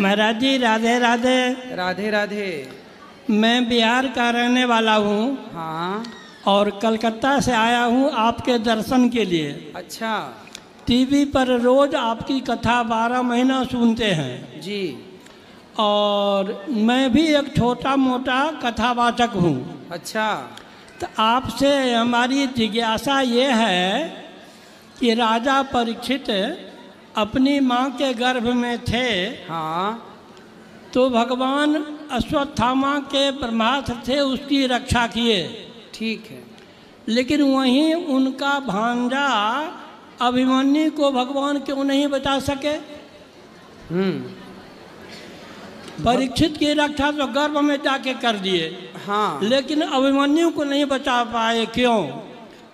महाराज जी राधे राधे। राधे राधे। मैं बिहार का रहने वाला हूँ। हाँ। और कलकत्ता से आया हूँ आपके दर्शन के लिए। अच्छा। टीवी पर रोज़ आपकी कथा 12 महीना सुनते हैं जी। और मैं भी एक छोटा मोटा कथावाचक हूँ। अच्छा। तो आपसे हमारी जिज्ञासा ये है कि राजा परीक्षित अपनी माँ के गर्भ में थे। हाँ। तो भगवान अश्वत्थामा के ब्रह्मास्त्र थे उसकी रक्षा किए। ठीक है। लेकिन वहीं उनका भांजा अभिमन्यु को भगवान क्यों नहीं बचा सके? परीक्षित की रक्षा तो गर्भ में जाके कर दिए। हाँ। लेकिन अभिमन्यु को नहीं बचा पाए, क्यों?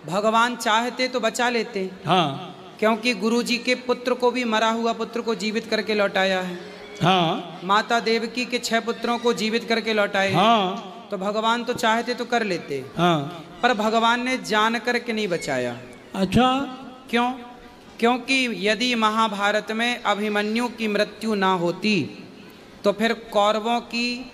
भगवान चाहते तो बचा लेते। हाँ। क्योंकि गुरुजी के पुत्र को भी, मरा हुआ पुत्र को जीवित करके लौटाया है। हाँ। माता देवकी के 6 पुत्रों को जीवित करके लौटाए। हाँ। तो भगवान तो चाहते तो कर लेते। हाँ। पर भगवान ने जान करके नहीं बचाया। अच्छा। क्यों? क्योंकि यदि महाभारत में अभिमन्यु की मृत्यु ना होती तो फिर कौरवों की,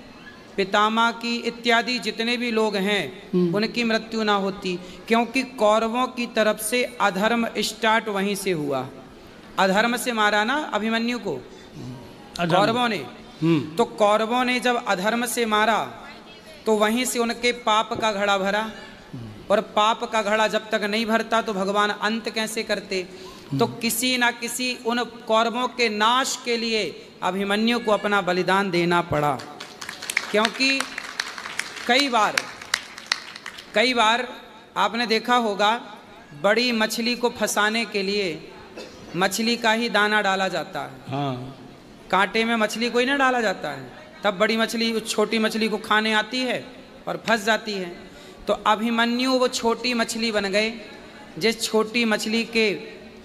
पितामह की इत्यादि जितने भी लोग हैं उनकी मृत्यु ना होती। क्योंकि कौरवों की तरफ से अधर्म स्टार्ट वहीं से हुआ। अधर्म से मारा ना अभिमन्यु को कौरवों ने। तो कौरवों ने जब अधर्म से मारा तो वहीं से उनके पाप का घड़ा भरा। और पाप का घड़ा जब तक नहीं भरता तो भगवान अंत कैसे करते? तो किसी ना किसी उन कौरवों के नाश के लिए अभिमन्यु को अपना बलिदान देना पड़ा। क्योंकि कई बार आपने देखा होगा, बड़ी मछली को फंसाने के लिए मछली का ही दाना डाला जाता है। हाँ। कांटे में मछली को ही ना डाला जाता है, तब बड़ी मछली उस छोटी मछली को खाने आती है और फंस जाती है। तो अभिमन्यु वो छोटी मछली बन गए, जिस छोटी मछली के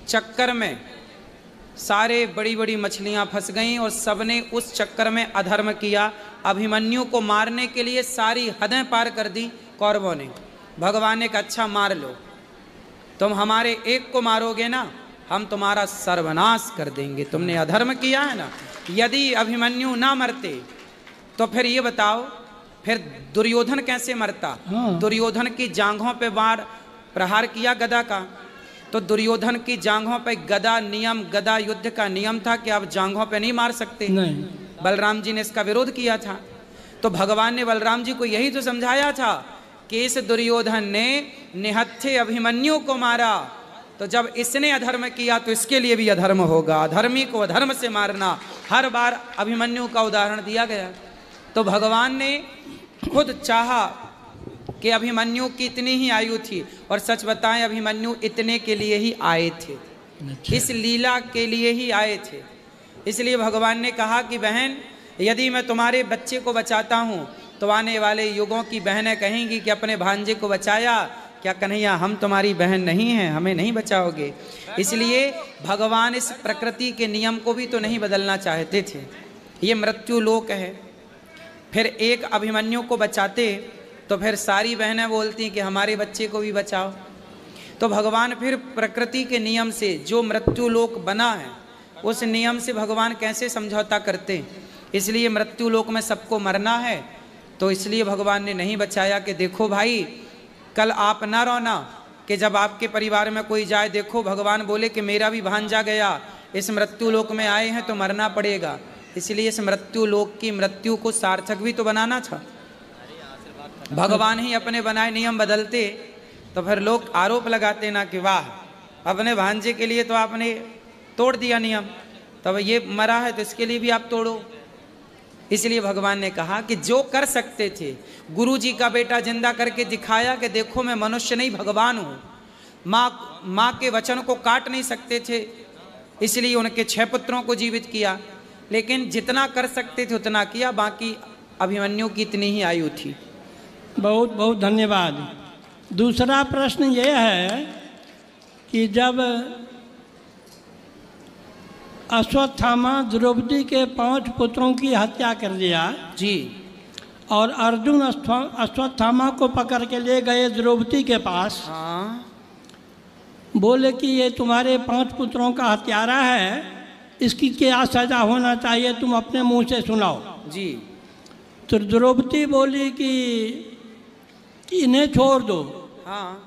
चक्कर में सारे बड़ी बड़ी मछलियां फंस गईं और सबने उस चक्कर में अधर्म किया। अभिमन्यु को मारने के लिए सारी हदें पार कर दी कौरवों ने। भगवान ने कहा अच्छा मार लो, तुम हमारे एक को मारोगे ना, हम तुम्हारा सर्वनाश कर देंगे, तुमने अधर्म किया है ना। यदि अभिमन्यु ना मरते तो फिर ये बताओ फिर दुर्योधन कैसे मरता? दुर्योधन की जांघों पे बाण प्रहार किया गदा का, तो दुर्योधन की जांघों पे गदा नियम, गदा युद्ध का नियम था कि आप जांघों पे नहीं मार सकते। नहीं। बलराम जी ने इसका विरोध किया था। तो भगवान ने बलराम जी को यही तो समझाया था कि इस दुर्योधन ने निहत्थे अभिमन्यु को मारा, तो जब इसने अधर्म किया तो इसके लिए भी अधर्म होगा। अधर्मी को अधर्म से मारना, हर बार अभिमन्यु का उदाहरण दिया गया। तो भगवान ने खुद चाहा कि अभिमन्यु की इतनी ही आयु थी, और सच बताएं अभिमन्यु इतने के लिए ही आए थे। अच्छा। इस लीला के लिए ही आए थे। इसलिए भगवान ने कहा कि बहन, यदि मैं तुम्हारे बच्चे को बचाता हूँ तो आने वाले युगों की बहनें कहेंगी कि अपने भांजे को बचाया, क्या कन्हैया हम तुम्हारी बहन नहीं हैं, हमें नहीं बचाओगे? इसलिए भगवान इस प्रकृति के नियम को भी तो नहीं बदलना चाहते थे। ये मृत्यु लोक है। फिर एक अभिमन्यु को बचाते तो फिर सारी बहनें बोलती कि हमारे बच्चे को भी बचाओ। तो भगवान फिर प्रकृति के नियम से, जो मृत्यु लोक बना है उस नियम से भगवान कैसे समझौता करते? इसलिए मृत्यु लोक में सबको मरना है, तो इसलिए भगवान ने नहीं बचाया कि देखो भाई, कल आप ना रोना कि जब आपके परिवार में कोई जाए, देखो भगवान बोले कि मेरा भी भांजा गया, इस मृत्यु लोक में आए हैं तो मरना पड़ेगा। इसलिए इस मृत्यु लोक की मृत्यु को सार्थक भी तो बनाना था। भगवान ही अपने बनाए नियम बदलते तो फिर लोग आरोप लगाते ना कि वाह, अपने भांजे के लिए तो आपने तोड़ दिया नियम, तब ये मरा है तो इसके लिए भी आप तोड़ो। इसलिए भगवान ने कहा कि जो कर सकते थे, गुरु जी का बेटा जिंदा करके दिखाया कि देखो मैं मनुष्य नहीं भगवान हूँ। माँ के वचन को काट नहीं सकते थे, इसलिए उनके 6 पुत्रों को जीवित किया। लेकिन जितना कर सकते थे उतना किया, बाकी अभिमन्यु की इतनी ही आयु थी। बहुत बहुत धन्यवाद। दूसरा प्रश्न ये है कि जब अश्वत्थामा द्रौपदी के 5 पुत्रों की हत्या कर दिया जी, और अर्जुन अश्वत्थामा को पकड़ के ले गए द्रौपदी के पास। हाँ। बोले कि ये तुम्हारे 5 पुत्रों का हत्यारा है, इसकी क्या सजा होना चाहिए, तुम अपने मुंह से सुनाओ। जी। तो द्रौपदी बोली कि इन्हें छोड़ दो। हाँ।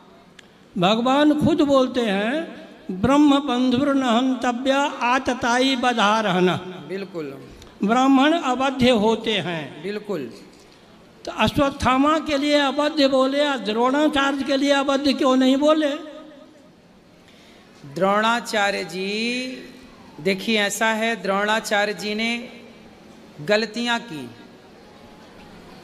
भगवान खुद बोलते हैं ब्रह्म बंधुर न हंतव्य आतताई बधारहन। बिल्कुल। ब्राह्मण अवध्य होते हैं। बिल्कुल। तो अश्वत्थामा के लिए अवध्य बोले, द्रोणाचार्य के लिए अवध्य क्यों नहीं बोले? द्रोणाचार्य जी, देखिए ऐसा है, द्रोणाचार्य जी ने गलतियां की।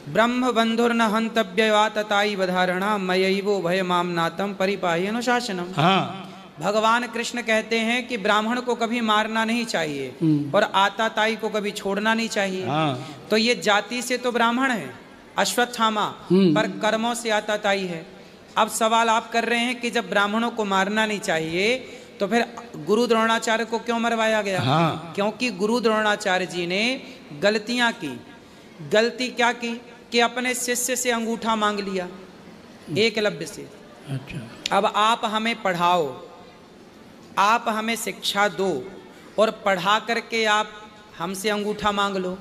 ब्रह्म बंधुर्न हंतव्य तताई बधारणा मयैवो भयमामनातम परिपाहि अनुशासनम। हाँ। भगवान कृष्ण कहते हैं कि ब्राह्मण को कभी मारना नहीं चाहिए और आताताई को कभी छोड़ना नहीं चाहिए। हाँ। तो ये जाति से तो ब्राह्मण है अश्वत्थामा, पर कर्मों से आताताई है। अब सवाल आप कर रहे हैं कि जब ब्राह्मणों को मारना नहीं चाहिए तो फिर गुरु द्रोणाचार्य को क्यों मरवाया गया? हाँ। क्योंकि गुरु द्रोणाचार्य जी ने गलतियां की। गलती क्या की कि अपने शिष्य से अंगूठा मांग लिया, एकलव्य से। अच्छा। अब आप हमें पढ़ाओ, आप हमें शिक्षा दो और पढ़ा करके आप हमसे अंगूठा मांग लो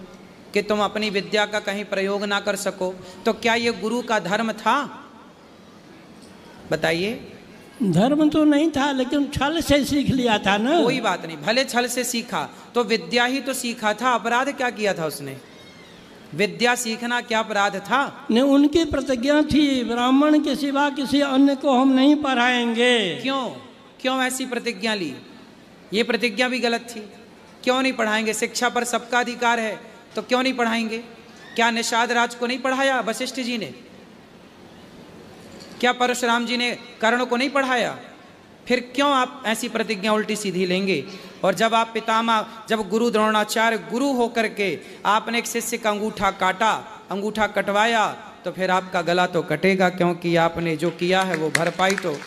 कि तुम अपनी विद्या का कहीं प्रयोग ना कर सको, तो क्या ये गुरु का धर्म था? बताइए। धर्म तो नहीं था, लेकिन छल से सीख लिया था ना। कोई बात नहीं, भले छल से सीखा तो विद्या ही तो सीखा था। अपराध क्या किया था उसने? विद्या सीखना क्या अपराध था? ने उनकी प्रतिज्ञा थी ब्राह्मण के सिवा किसी अन्य को हम नहीं पढ़ाएंगे। क्यों ऐसी प्रतिज्ञा ली? ये प्रतिज्ञा भी गलत थी। क्यों नहीं पढ़ाएंगे? शिक्षा पर सबका अधिकार है, तो क्यों नहीं पढ़ाएंगे? क्या निषाद राज को नहीं पढ़ाया वशिष्ठ जी ने? क्या परशुराम जी ने कर्ण को नहीं पढ़ाया? फिर क्यों आप ऐसी प्रतिज्ञा उल्टी सीधी लेंगे? और जब आप पितामह, जब गुरु द्रोणाचार्य गुरु होकर के आपने एक शिष्य का अंगूठा काटा, अंगूठा कटवाया, तो फिर आपका गला तो कटेगा, क्योंकि आपने जो किया है वो भरपाई तो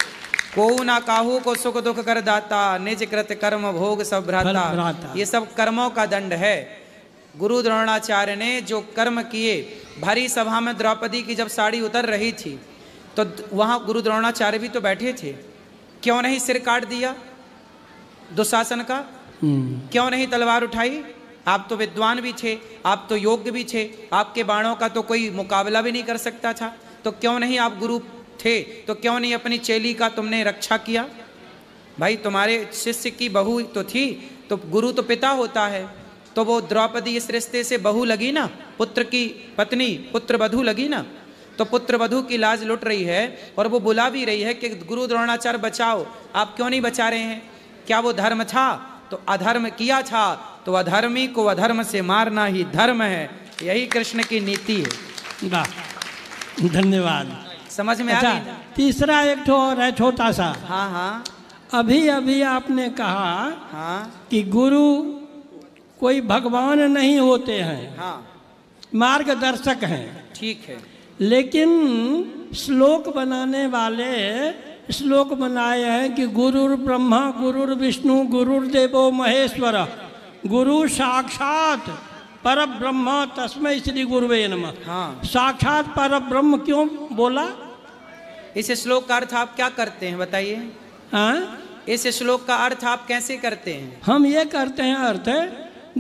को ना काहू को सुख दुख कर दाता, निज कृत कर्म भोग सब भ्राता। ये सब कर्मों का दंड है। गुरु द्रोणाचार्य ने जो कर्म किए, भरी सभा में द्रौपदी की जब साड़ी उतर रही थी तो वहां गुरु द्रोणाचार्य भी तो बैठे थे। क्यों नहीं सिर काट दिया दुशासन का? क्यों नहीं तलवार उठाई? आप तो विद्वान भी थे, आप तो योग्य भी थे, आपके बाणों का तो कोई मुकाबला भी नहीं कर सकता था, तो क्यों नहीं आप गुरु थे तो क्यों नहीं अपनी चेली का तुमने रक्षा किया? भाई तुम्हारे शिष्य की बहू तो थी, तो गुरु तो पिता होता है, तो वो द्रौपदी इस रिश्ते से बहू लगी ना, पुत्र की पत्नी, पुत्र वधू लगी ना। तो पुत्र वधू की लाज लुट रही है और वो बुला भी रही है कि गुरु द्रोणाचार्य बचाओ, आप क्यों नहीं बचा रहे हैं? क्या वो धर्म था? तो अधर्म किया था, तो अधर्मी को अधर्म से मारना ही धर्म है। यही कृष्ण की नीति है। वाह, धन्यवाद। समझ में अच्छा, आ गई? तीसरा एक ठो और है छोटा सा। हाँ हाँ। अभी अभी आपने कहा हाँ कि गुरु कोई भगवान नहीं होते हैं, हाँ, मार्गदर्शक हैं। ठीक है। लेकिन श्लोक बनाने वाले श्लोक बनाए हैं कि गुरुर ब्रह्मा गुरुर विष्णु गुरुर्देवो महेश्वर गुरु साक्षात पर ब्रह्म तस्मै श्री गुरुवे नमः। हाँ, साक्षात पर ब्रह्म क्यों बोला? इस श्लोक का अर्थ आप क्या करते हैं बताइए? हाँ? इस श्लोक का अर्थ आप कैसे करते हैं? हम ये करते हैं, अर्थ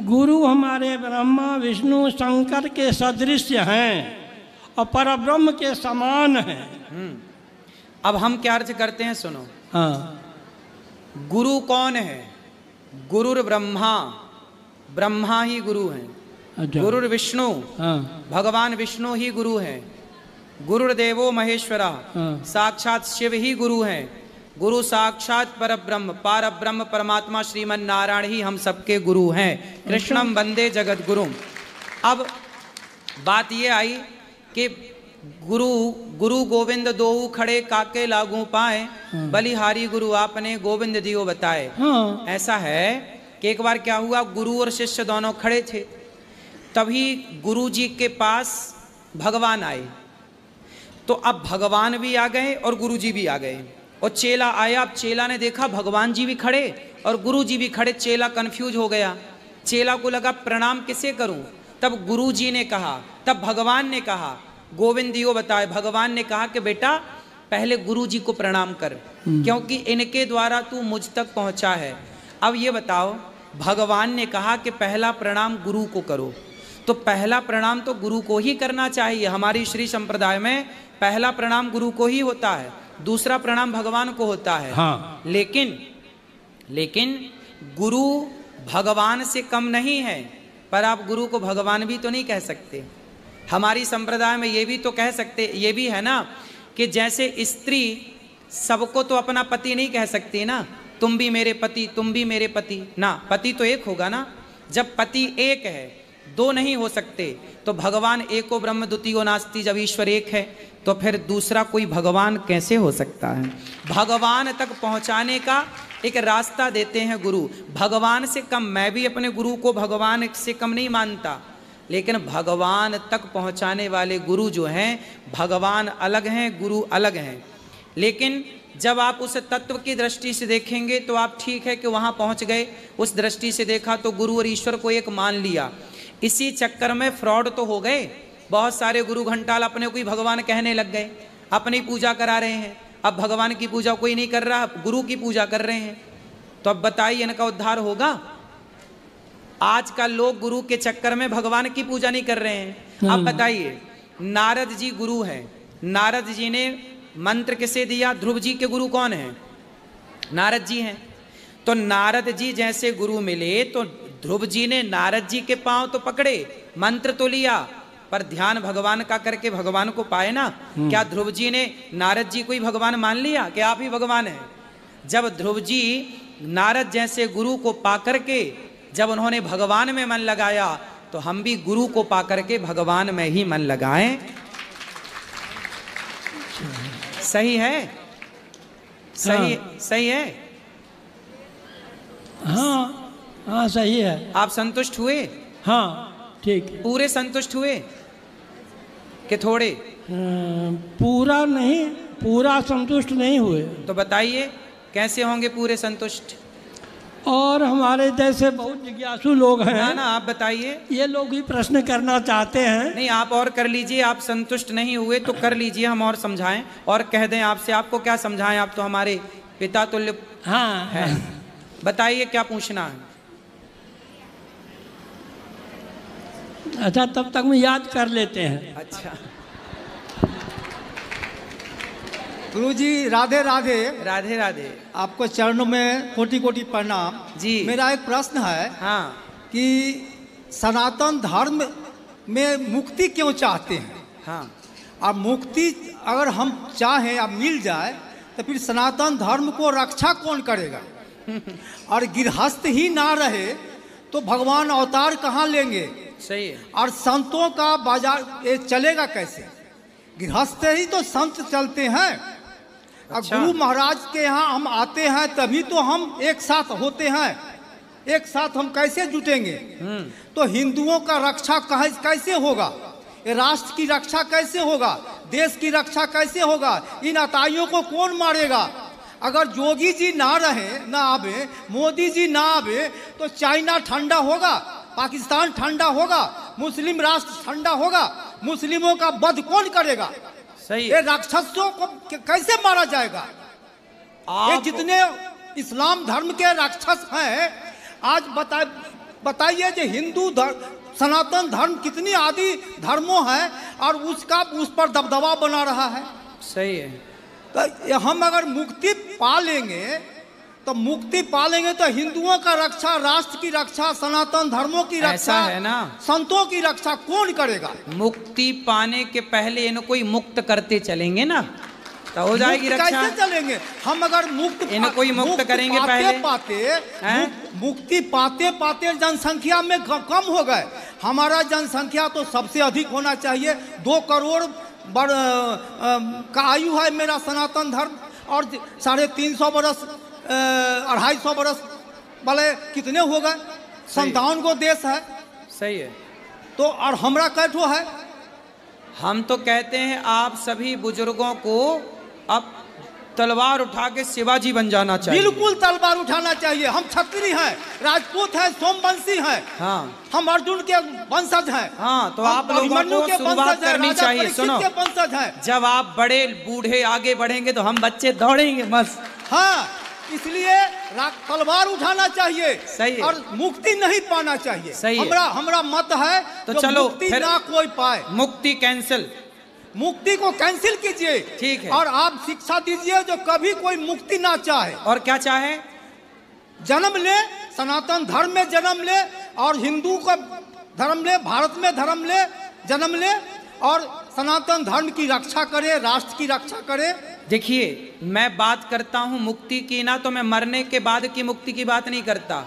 गुरु हमारे ब्रह्मा विष्णु शंकर के सदृश हैं और परब्रह्म के समान हैं। अब हम क्या अर्थ करते हैं सुनो। हाँ। गुरु कौन है? गुरुर ब्रह्मा, ब्रह्मा ही गुरु हैं। अच्छा। गुरुर विष्णु, हाँ। भगवान विष्णु ही गुरु हैं। गुरुर्देवो महेश्वरा, हाँ। साक्षात शिव ही गुरु हैं। गुरु साक्षात परब्रह्म, पारब्रह्म परमात्मा श्रीमन नारायण ही हम सबके गुरु हैं। कृष्णम वंदे जगत गुरुम। अब बात ये आई कि गुरु गुरु गोविंद दोऊ खड़े काके लागू पाए, बलिहारी गुरु आपने गोविंद दियो बताए। हाँ। ऐसा है कि एक बार क्या हुआ, गुरु और शिष्य दोनों खड़े थे, तभी गुरु जी के पास भगवान आए। तो अब भगवान भी आ गए और गुरु जी भी आ गए और चेला आया। अब चेला ने देखा भगवान जी भी खड़े और गुरु जी भी खड़े, चेला कंफ्यूज हो गया। चेला को लगा प्रणाम किसे करूं? तब गुरु जी ने कहा, तब भगवान ने कहा, गोविंद दियो बताए। भगवान ने कहा कि बेटा पहले गुरु जी को प्रणाम कर, क्योंकि इनके द्वारा तू मुझ तक पहुंचा है। अब ये बताओ भगवान ने कहा कि पहला प्रणाम गुरु को करो, तो पहला प्रणाम तो गुरु को ही करना चाहिए। हमारी श्री संप्रदाय में पहला प्रणाम गुरु को ही होता है, दूसरा प्रणाम भगवान को होता है। हाँ। लेकिन गुरु भगवान से कम नहीं है, पर आप गुरु को भगवान भी तो नहीं कह सकते। हमारी संप्रदाय में ये भी तो कह सकते, ये भी है ना कि जैसे स्त्री सबको तो अपना पति नहीं कह सकती ना, तुम भी मेरे पति, तुम भी मेरे पति, ना, पति तो एक होगा ना। जब पति एक है, दो नहीं हो सकते, तो भगवान एको ब्रह्म द्वितीयो नास्ति, जब ईश्वर एक है तो फिर दूसरा कोई भगवान कैसे हो सकता है। भगवान तक पहुंचाने का एक रास्ता देते हैं गुरु। भगवान से कम, मैं भी अपने गुरु को भगवान से कम नहीं मानता, लेकिन भगवान तक पहुंचाने वाले गुरु जो हैं, भगवान अलग हैं, गुरु अलग हैं। लेकिन जब आप उस तत्व की दृष्टि से देखेंगे तो आप ठीक है कि वहाँ पहुँच गए, उस दृष्टि से देखा तो गुरु और ईश्वर को एक मान लिया। इसी चक्कर में फ्रॉड तो हो गए, बहुत सारे गुरु घंटाल अपने को ही भगवान कहने लग गए, अपनी पूजा करा रहे हैं। अब भगवान की पूजा कोई नहीं कर रहा, गुरु की पूजा कर रहे हैं। तो अब बताइए इनका उद्धार होगा? आजकल लोग गुरु के चक्कर में भगवान की पूजा नहीं कर रहे हैं। अब बताइए, नारद जी गुरु हैं, नारद जी ने मंत्र किसे दिया? ध्रुव जी के गुरु कौन है? नारद जी हैं। तो नारद जी जैसे गुरु मिले तो ध्रुव जी ने नारद जी के पांव तो पकड़े, मंत्र तो लिया, पर ध्यान भगवान का करके भगवान को पाए ना। क्या ध्रुव जी ने नारद जी को ही भगवान मान लिया कि आप ही भगवान हैं? जब ध्रुव जी नारद जैसे गुरु को पा करके जब उन्होंने भगवान में मन लगाया, तो हम भी गुरु को पा करके भगवान में ही मन लगाएं। सही है? सही, हाँ। सही है? हाँ हाँ सही है। आप संतुष्ट हुए? हाँ ठीक है। पूरे संतुष्ट हुए कि थोड़े? पूरा नहीं, पूरा संतुष्ट नहीं हुए। तो बताइए कैसे होंगे पूरे संतुष्ट? और हमारे जैसे बहुत जिज्ञासु लोग हैं ना आप बताइए। ये लोग भी प्रश्न करना चाहते हैं। नहीं, आप और कर लीजिए। आप संतुष्ट नहीं हुए तो कर लीजिए, हम और समझाएं और कह दें आपसे। आपको क्या समझाएं, आप तो हमारे पिता तुल्य हाँ है। बताइए क्या पूछना है? अच्छा, तब तक में याद कर लेते हैं। अच्छा, गुरुजी राधे राधे। राधे राधे। आपको चरणों में कोटि कोटि प्रणाम जी। मेरा एक प्रश्न है हाँ, कि सनातन धर्म में मुक्ति क्यों चाहते हैं? हाँ, और मुक्ति अगर हम चाहें या मिल जाए तो फिर सनातन धर्म को रक्षा कौन करेगा? और गृहस्थ ही ना रहे तो भगवान अवतार कहाँ लेंगे? सही है। और संतों का बाजार ये चलेगा कैसे? गृहस्थ ही तो संत चलते हैं। अच्छा। गुरु महाराज के यहाँ हम आते हैं तभी तो हम एक साथ होते हैं, एक साथ हम कैसे जुटेंगे? तो हिंदुओं का रक्षा कैसे होगा? ये राष्ट्र की रक्षा कैसे होगा? देश की रक्षा कैसे होगा? इन अताइयों को कौन मारेगा? अगर योगी जी ना रहे, ना आवे, मोदी जी ना आवे, तो चाइना ठंडा होगा, पाकिस्तान ठंडा होगा, मुस्लिम राष्ट्र ठंडा होगा। मुस्लिमों का वध कौन करेगा? सही ये राक्षसों को कैसे मारा जाएगा? ये जितने इस्लाम धर्म के राक्षस हैं, आज बताइए जो हिंदू सनातन धर्म कितनी आदि धर्मों है और उस पर दबदबा बना रहा है। सही है। तो हम अगर मुक्ति पा लेंगे तो हिंदुओं का रक्षा, राष्ट्र की रक्षा, सनातन धर्मों की रक्षा, ऐसा है ना, संतों की रक्षा कौन करेगा? मुक्ति पाने के पहले इनको ही मुक्त करते चलेंगे ना, तो हो जाएगी रक्षा। कैसे चलेंगे हम अगर इनको ही मुक्त करेंगे पहले? मुक्ति पाते पाते जनसंख्या में कम हो गए। हमारा जनसंख्या तो सबसे अधिक होना चाहिए। 2 करोड़ का आयु है मेरा सनातन धर्म, और 350 बरस 250 बरस वाले कितने हो गए? 57 को देश है। सही है। तो और हमरा कैठो है? हम तो कहते हैं आप सभी बुजुर्गों को अब तलवार उठा के शिवाजी बन जाना चाहिए। बिल्कुल तलवार उठाना चाहिए। हम क्षत्रिय हैं, राजपूत हैं, सोमवंशी हैं। हाँ, हम अर्जुन के वंशज हैं। हाँ, तो आप लोगों को शुरुआत करनी चाहिए। सुनो, वंशज हैं। जब आप बड़े बूढ़े आगे बढ़ेंगे तो हम बच्चे दौड़ेंगे बस। हाँ, इसलिए तलवार उठाना चाहिए। सही है। और मुक्ति नहीं पाना चाहिए। सही है। हमरा मत है तो जो चलो मुक्ति फिर ना कोई पाए, मुक्ति कैंसिल, मुक्ति को कैंसिल कीजिए। ठीक है। और आप शिक्षा दीजिए जो कभी कोई मुक्ति ना चाहे। और क्या चाहे? जन्म ले, सनातन धर्म में जन्म ले, और हिंदू का धर्म ले, भारत में धर्म ले, जन्म ले, और सनातन धर्म की रक्षा करे, राष्ट्र की रक्षा करे। देखिए, मैं बात करता हूं मुक्ति की, ना तो मैं मरने के बाद की मुक्ति की बात नहीं करता।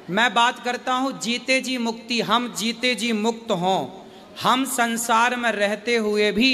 मैं बात करता हूं जीते जी मुक्ति। हम जीते जी मुक्त हों, हम संसार में रहते हुए भी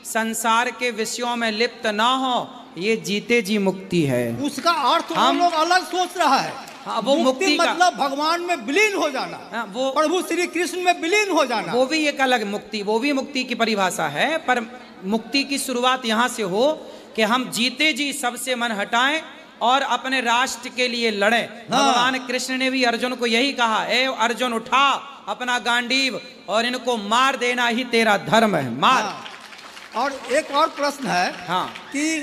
संसार के विषयों में लिप्त ना हो, ये जीते जी मुक्ति है। उसका अर्थ हम लोग अलग सोच रहा है। हाँ, वो मुक्ति का मतलब भगवान में विलीन हो जाना। हाँ, वो प्रभु श्री कृष्ण में विलीन हो जाना, वो भी एक अलग मुक्ति, वो भी मुक्ति की परिभाषा है। पर मुक्ति की शुरुआत यहाँ से हो कि हम जीते जी सबसे मन हटाएं और अपने राष्ट्र के लिए लड़ें। हाँ। भगवान कृष्ण ने भी अर्जुन को यही कहा, ए अर्जुन उठा अपना गांडीव और इनको मार देना ही तेरा धर्म है, मार। हाँ। और एक और प्रश्न है। हाँ। कि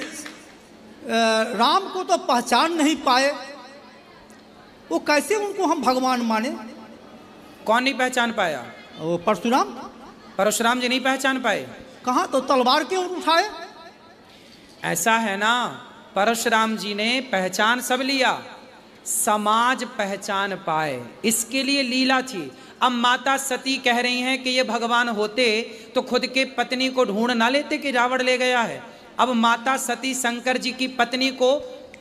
राम को तो पहचान नहीं पाए, वो कैसे उनको हम भगवान माने? कौन नहीं पहचान पाया? वो परशुराम। परशुराम जी नहीं पहचान पाए? कहाँ, तो तलवार क्यों उठाए? ऐसा है ना, परशुराम जी ने पहचान सब लिया, समाज पहचान पाए, इसके लिए लीला थी। अब माता सती कह रही हैं कि ये भगवान होते तो खुद के पत्नी को ढूंढ ना लेते कि रावण ले गया है। अब माता सती शंकर जी की पत्नी को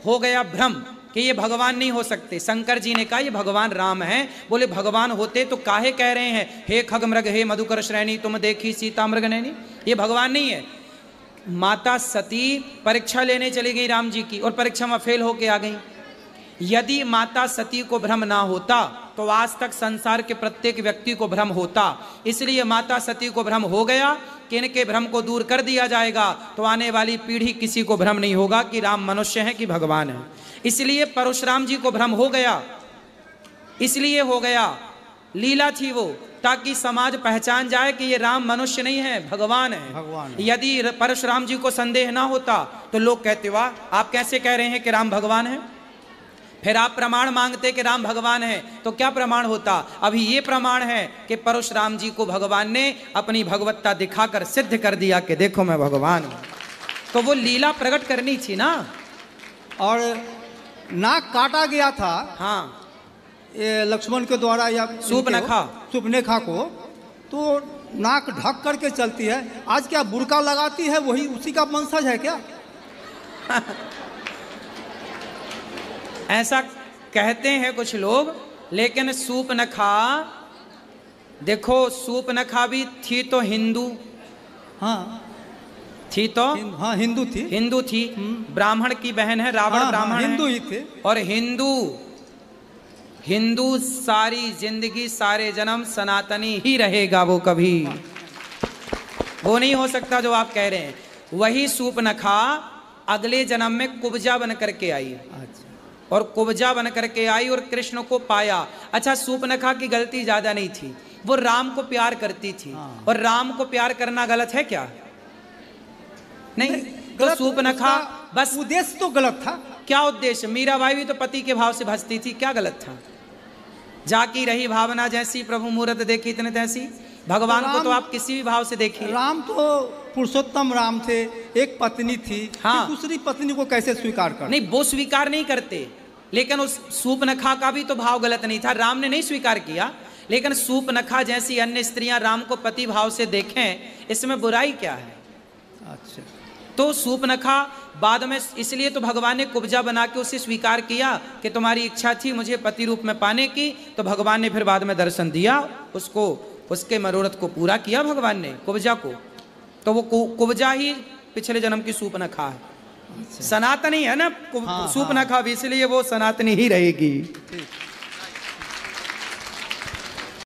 हो गया भ्रम कि ये भगवान नहीं हो सकते। शंकर जी ने कहा ये भगवान राम हैं। बोले भगवान होते तो काहे कह रहे हैं हे खग मृग हे मधुकर श्रेणी तुम देखी सीता मृग नैनी, ये भगवान नहीं है। माता सती परीक्षा लेने चली गई राम जी की और परीक्षा में फेल होके आ गई। यदि माता सती को भ्रम ना होता तो आज तक संसार के प्रत्येक व्यक्ति को भ्रम होता। इसलिए माता सती को भ्रम हो गया कि इनके भ्रम को दूर कर दिया जाएगा तो आने वाली पीढ़ी किसी को भ्रम नहीं होगा कि राम मनुष्य है कि भगवान है। इसलिए परशुराम जी को भ्रम हो गया, इसलिए हो गया, लीला थी वो, ताकि समाज पहचान जाए कि ये राम मनुष्य नहीं है, भगवान है। भगवान। यदि परशुराम जी को संदेह ना होता तो लोग कहते वाह आप कैसे कह रहे हैं कि राम भगवान है। फिर आप प्रमाण मांगते कि राम भगवान है, तो क्या प्रमाण होता? अभी ये प्रमाण है कि परशुराम जी को भगवान ने अपनी भगवत्ता दिखाकर सिद्ध कर दिया कि देखो मैं भगवान हूं। तो वो लीला प्रकट करनी थी ना। और नाक काटा गया था। हाँ, ये लक्ष्मण के द्वारा या शूर्पणखा को, तो नाक ढक करके चलती है। आज क्या बुर्का लगाती है, वही उसी का वंशज है क्या? ऐसा कहते हैं कुछ लोग, लेकिन शूर्पणखा देखो, शूर्पणखा भी थी तो हिंदू। हाँ थी तो हाँ हिंदू थी, हिंदू थी। ब्राह्मण की बहन है, रावण हाँ, ब्राह्मण हिंदू है। ही थे। और हिंदू सारी जिंदगी सारे जन्म सनातनी ही रहेगा, वो कभी वो नहीं हो सकता जो आप कह रहे हैं। वही शूर्पणखा अगले जन्म में कुब्जा बन करके आई। अच्छा। और कुब्जा बन करके आई और कृष्ण को पाया। अच्छा, शूर्पणखा की गलती ज्यादा नहीं थी, वो राम को प्यार करती थी। और राम को प्यार करना गलत है क्या? नहीं। तो शूर्पणखा बस उद्देश्य तो गलत था। क्या उद्देश्य? मीराबाई भी तो पति के भाव से भजती थी, क्या गलत था? जाकी रही भावना जैसी प्रभु मूरत देखी इतने तैसी। भगवान को तो आप किसी भी भाव से देखिए। राम तो पुरुषोत्तम राम थे, एक पत्नी थी। हाँ। दूसरी पत्नी को कैसे स्वीकार कर? नहीं, वो स्वीकार नहीं करते, लेकिन उस शूर्पणखा का भी तो भाव गलत नहीं था। राम ने नहीं स्वीकार किया, लेकिन शूर्पणखा जैसी अन्य स्त्रियां राम को पति भाव से देखें, इसमें बुराई क्या है? अच्छा। तो शूर्पणखा बाद में, इसलिए तो भगवान ने कुब्जा बना के उसे स्वीकार किया कि तुम्हारी इच्छा थी मुझे पति रूप में पाने की, तो भगवान ने फिर बाद में दर्शन दिया उसको, उसके मनोरथ को पूरा किया भगवान ने कुब्जा को। तो वो कुब्जा ही पिछले जन्म की शूर्पणखा है। अच्छा। सनातनी है ना हाँ, शूर्पणखा भी, इसलिए वो सनातनी ही रहेगी। ठीक।